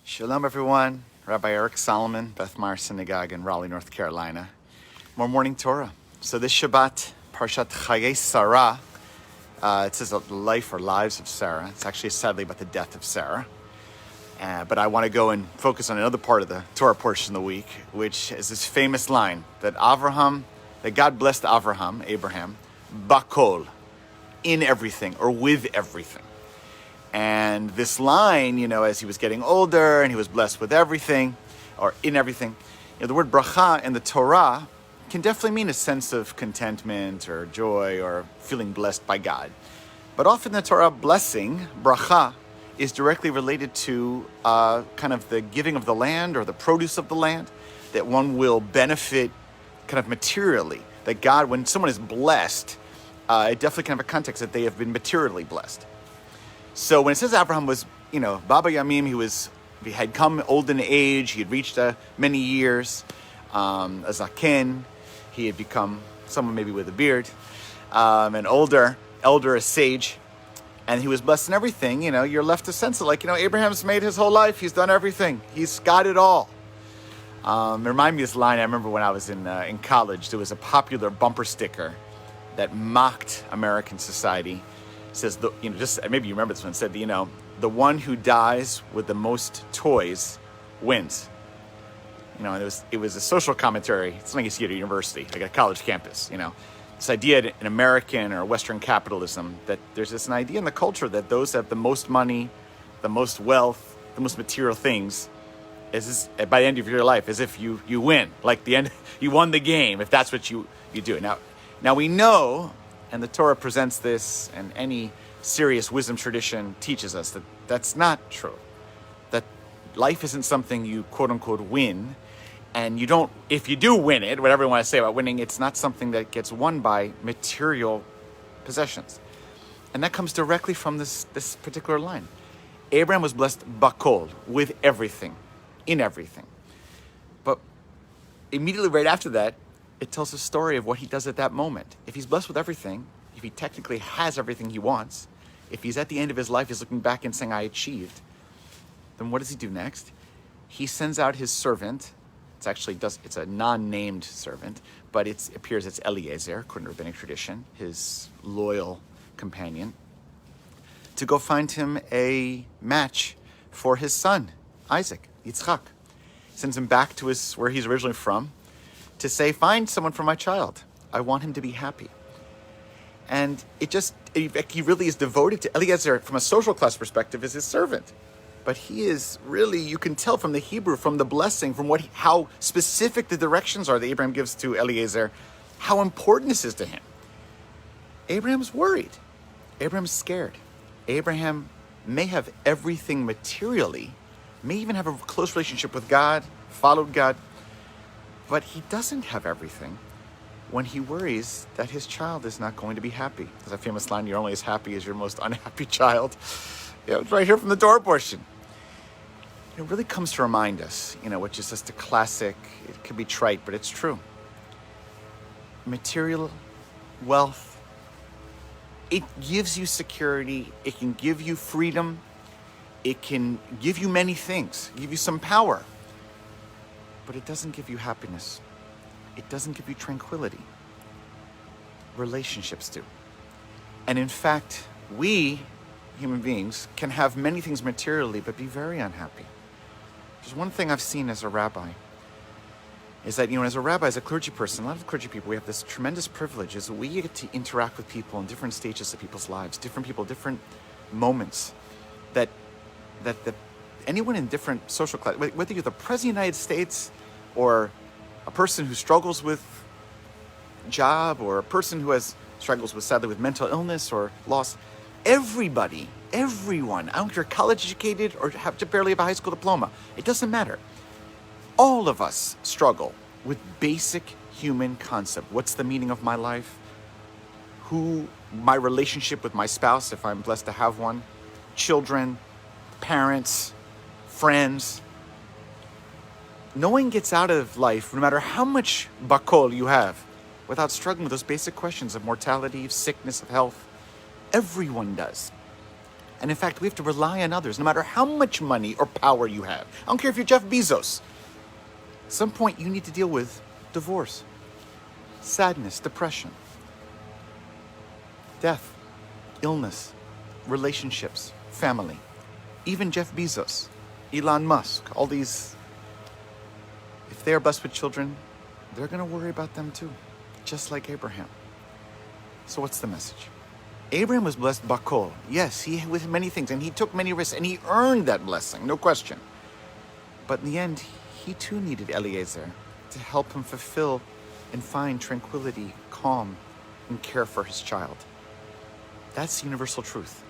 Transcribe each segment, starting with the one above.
Shalom, everyone. Rabbi Eric Solomon, Beth Mar Synagogue in Raleigh, North Carolina. More morning Torah. So this Shabbat, Parshat Chayei Sarah, it says the life or lives of Sarah. It's actually sadly about the death of Sarah. But I want to go and focus on another part of the Torah portion of the week, which is this famous line that God blessed Abraham, bakol, in everything or with everything. And this line, as he was getting older and he was blessed with everything, or in everything, the word bracha in the Torah can definitely mean a sense of contentment or joy or feeling blessed by God. But often the Torah blessing, bracha, is directly related to kind of the giving of the land or the produce of the land, that one will benefit kind of materially. That God, when someone is blessed, it definitely can have a context that they have been materially blessed. So when it says Abraham was, Baba Yamim, he had come old in age, he had reached many years, a zaken, he had become someone maybe with a beard, an elder, a sage, and he was blessed in everything. You're left to sense it Abraham's made his whole life, he's done everything, he's got it all. It reminded me of this line. I remember when I was in college, there was a popular bumper sticker that mocked American society. Says, maybe you remember this one, said, the one who dies with the most toys wins. And it was a social commentary. It's something you see at a university, like a college campus, This idea in American or Western capitalism that there's this idea in the culture that those that have the most money, the most wealth, the most material things, by the end of your life, as if you win. Like the end, you won the game, if that's what you do. Now we know, and the Torah presents this, and any serious wisdom tradition teaches us that that's not true. That life isn't something you quote-unquote win, and you don't, if you do win it, whatever you want to say about winning, it's not something that gets won by material possessions. And that comes directly from this particular line. Abraham was blessed bakol, with everything, in everything. But immediately right after that, it tells a story of what he does at that moment. If he's blessed with everything, if he technically has everything he wants, if he's at the end of his life, he's looking back and saying, I achieved, then what does he do next? He sends out his servant. It's a non-named servant, but it appears it's Eliezer, according to rabbinic tradition, his loyal companion, to go find him a match for his son, Isaac, Yitzchak. He sends him back to where he's originally from, to say, find someone for my child. I want him to be happy. And he really is devoted to Eliezer from a social class perspective as his servant. But he is really, you can tell from the Hebrew, from the blessing, from how specific the directions are that Abraham gives to Eliezer, how important this is to him. Abraham's worried. Abraham's scared. Abraham may have everything materially, may even have a close relationship with God, followed God, but he doesn't have everything when he worries that his child is not going to be happy. There's a famous line, you're only as happy as your most unhappy child. It's right here from the Torah portion. It really comes to remind us, which is just a classic, it could be trite, but it's true. Material wealth, it gives you security, it can give you freedom, it can give you many things, give you some power. But it doesn't give you happiness. It doesn't give you tranquility. Relationships do. And in fact, we, human beings, can have many things materially, but be very unhappy. There's one thing I've seen as a rabbi, is that, as a rabbi, as a clergy person, a lot of clergy people, we have this tremendous privilege, is we get to interact with people in different stages of people's lives, different people, different moments, that anyone in different social class, whether you're the President of the United States or a person who struggles with a job or a person who struggles sadly with mental illness or loss, everyone, I don't care, college educated or barely have a high school diploma, it doesn't matter. All of us struggle with basic human concept. What's the meaning of my life? My relationship with my spouse, if I'm blessed to have one, children, parents, friends. No one gets out of life, no matter how much bakol you have, without struggling with those basic questions of mortality, of sickness, of health. Everyone does. And in fact, we have to rely on others, no matter how much money or power you have. I don't care if you're Jeff Bezos. At some point, you need to deal with divorce, sadness, depression, death, illness, relationships, family. Even Jeff Bezos, Elon Musk, all these, if they are blessed with children, they're going to worry about them too, just like Abraham. So what's the message? Abraham was blessed bakol. Yes, he with many things, and he took many risks, and he earned that blessing, no question. But in the end, he too needed Eliezer to help him fulfill and find tranquility, calm, and care for his child. That's universal truth.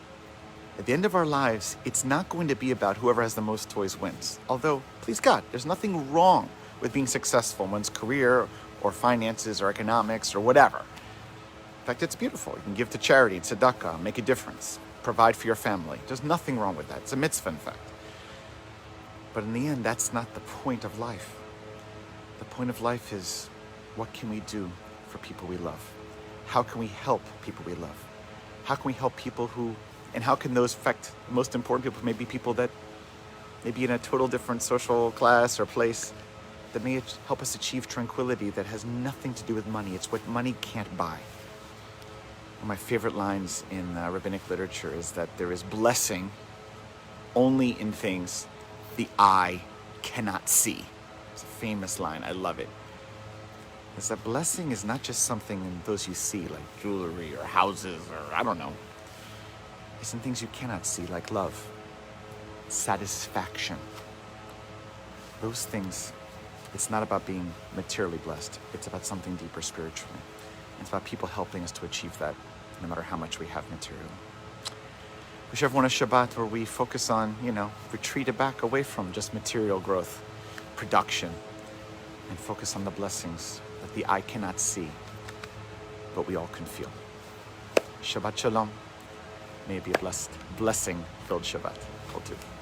At the end of our lives, it's not going to be about whoever has the most toys wins. Although, please God, there's nothing wrong with being successful in one's career or finances or economics or whatever. In fact, it's beautiful. You can give to charity, tzedakah, make a difference, provide for your family. There's nothing wrong with that. It's a mitzvah, in fact. But in the end, that's not the point of life. The point of life is, what can we do for people we love? How can we help people we love? How can we help people and how can those affect the most important people, maybe people that may be in a total different social class or place, that may help us achieve tranquility that has nothing to do with money. It's what money can't buy. One of my favorite lines in rabbinic literature is that there is blessing only in things the eye cannot see. It's a famous line. I love it. Is that blessing is not just something in those you see, like jewelry or houses or I don't know. It's in things you cannot see, like love, satisfaction. Those things, it's not about being materially blessed. It's about something deeper spiritually. It's about people helping us to achieve that, no matter how much we have materially. Wish everyone a Shabbat where we focus on, retreat it back away from just material growth, production, and focus on the blessings that the eye cannot see, but we all can feel. Shabbat Shalom. May it be a blessing-filled Shabbat. Kol Tuv.